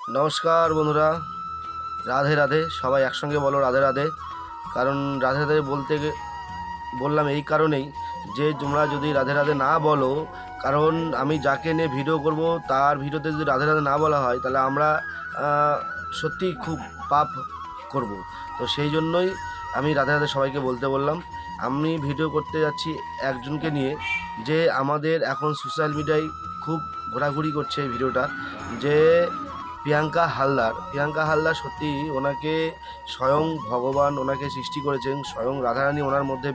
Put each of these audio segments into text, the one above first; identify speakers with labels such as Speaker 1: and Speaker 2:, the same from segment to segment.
Speaker 1: নমস্কার বন্ধুরা, রাধে রাধে। সবাই একসঙ্গে বলো রাধে রাধে। কারণ রাধে রাধে বললাম এই কারণেই যে তোমরা যদি রাধে রাধে না বলো, কারণ আমি যাকে নিয়ে ভিডিও করব তার ভিডিওতে যদি রাধে রাধে না বলা হয় তাহলে আমরা সত্যিই খুব পাপ করব। তো সেই জন্যই আমি রাধে রাধে সবাইকে বলতে বললাম। আমি ভিডিও করতে যাচ্ছি একজনকে নিয়ে, যে আমাদের এখন সোশ্যাল মিডিয়ায় খুব ঘোরাঘুরি করছে এই ভিডিওটা, যে প্রিয়াঙ্কা হালদার সত্যি ওনাকে স্বয়ং ভগবান ওনাকে সৃষ্টি করেছেন, স্বয়ং রাধারানী ওনার মধ্যে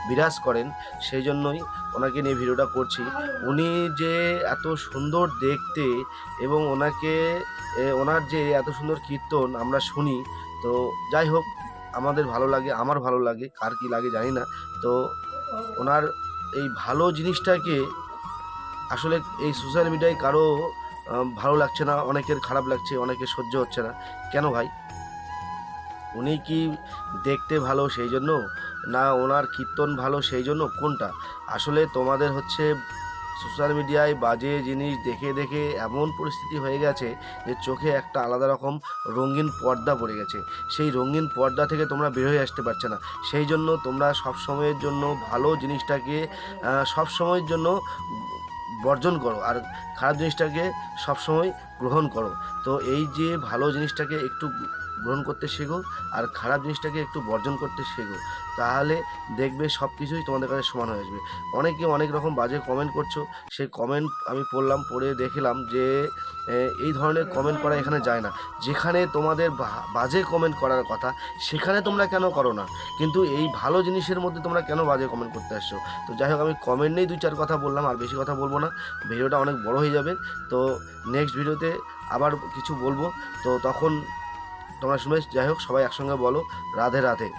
Speaker 1: বিরাজ করেন। সেই জন্যই ওনাকে নিয়ে ভিডিওটা করছি। উনি যে এত সুন্দর দেখতে এবং ওনার যে এত সুন্দর কীর্তন আমরা শুনি, তো যাই হোক, আমাদের ভালো লাগে, আমার ভালো লাগে, কার কী লাগে জানি না। তো ওনার এই ভালো জিনিসটাকে আসলে এই সোশ্যাল মিডিয়ায় কারো ভালো লাগছে না, অনেকের খারাপ লাগছে, অনেকের সহ্য হচ্ছে না। কেন ভাই? উনি কি দেখতে ভালো সেই জন্য, না ওনার কীর্তন ভালো সেই জন্য, কোনটা? আসলে তোমাদের হচ্ছে সোশ্যাল মিডিয়ায় বাজে জিনিস দেখে দেখে এমন পরিস্থিতি হয়ে গেছে যে চোখে একটা আলাদা রকম রঙিন পর্দা পড়ে গেছে। সেই রঙিন পর্দা থেকে তোমরা বের হয়ে আসতে পারছে না। সেই জন্য তোমরা সব সময়ের জন্য ভালো জিনিসটাকে সব সময়ের জন্য বর্জন করো, আর খারাপ জিনিসটাকে সবসময় গ্রহণ করো। তো এই যে ভালো জিনিসটাকে একটু গ্রহণ করতে শেখো, আর খারাপ জিনিসটাকে একটু বর্জন করতে শেখো, তাহলে দেখবে সব কিছুই তোমাদের কাছে সমান হয়ে আসবে। অনেকে অনেক রকম বাজে কমেন্ট করছো, সেই কমেন্ট আমি পড়লাম, পড়ে দেখলাম যে এই ধরনের কমেন্ট করা এখানে যায় না। যেখানে তোমাদের বাজে কমেন্ট করার কথা সেখানে তোমরা কেন করো না, কিন্তু এই ভালো জিনিসের মধ্যে তোমরা কেন বাজে কমেন্ট করতে আসছো? তো যাই হোক, আমি কমেন্ট নেই 2-4 কথা বললাম, আর বেশি কথা বলবো না, ভিডিওটা অনেক বড় হয়ে যাবে। তো নেক্সট ভিডিওতে আবার কিছু বলবো, তো তখন তোমরা শুনে। যাই হোক, সবাই একসঙ্গে বলো রাধে রাধে।